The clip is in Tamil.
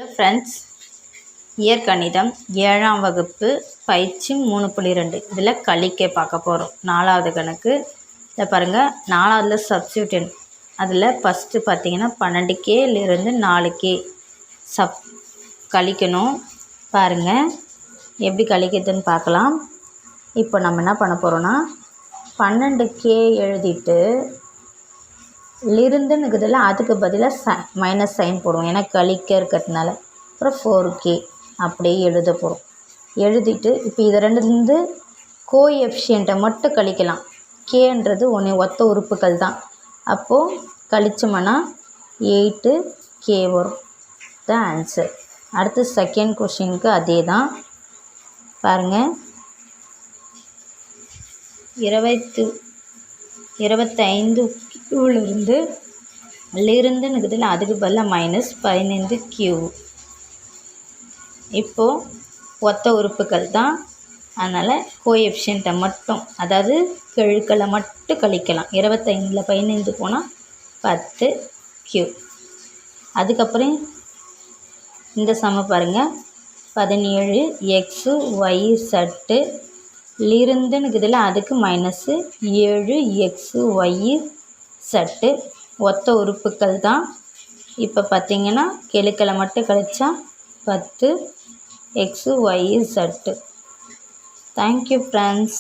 ஃப்ரெண்ட்ஸ், இயற்கணிதம் 7ஆம் வகுப்பு பயிற்சி 3.2 இதில் கழிக்க பார்க்க போகிறோம். 4வது கணக்கு. இதை பாருங்கள், 4வதுல சப்ஸ்டியூஷன். அதில் ஃபஸ்ட்டு பார்த்தீங்கன்னா 12Kலிருந்து 4K கழிக்கணும். பாருங்கள் எப்படி கழிக்கிறதுன்னு பார்க்கலாம். இப்போ நம்ம என்ன பண்ண போகிறோன்னா 12K எழுதிட்டு லிருந்துன்னுக்குதில் அதுக்கு பதிலாக மைனஸ் சைன் போடுவோம், ஏன்னா கழிக்க இருக்கிறதுனால. அப்புறம் 4K அப்படியே எழுத போகிறோம். எழுதிட்டு இப்போ இது ரெண்டுலேருந்து கோஎஃபிஷியண்ட்டை மட்டும் கழிக்கலாம். கேன்றது ஒத்த உறுப்புகள் தான். அப்போது கழிச்சோம்னா 8K வரும். தான் ஆன்சர். அடுத்து செகண்ட் கொஷினுக்கு அதே தான். பாருங்கள், 25 Qலிருந்து லிருந்துன்னுக்குதில் அதுக்கு பதிலாக மைனஸ் 15Q. இப்போது ஒத்த உறுப்புகள் தான், அதனால் கோஎஃபிஷியண்ட்டை மட்டும், அதாவது கெழுக்களை மட்டும் கழிக்கலாம். 25ல் 15 போனால் 10Q. அதுக்கப்புறம் இந்த சம பாருங்கள், 17XYZ லிருந்துன்னுக்குதில் அதுக்கு மைனஸு 7XYZ ஒத்த உறுப்புகள் தான். இப்போ பார்த்திங்கன்னா கெழுக்களை மட்டும் கழிச்சா 10XYZ. Thank you friends.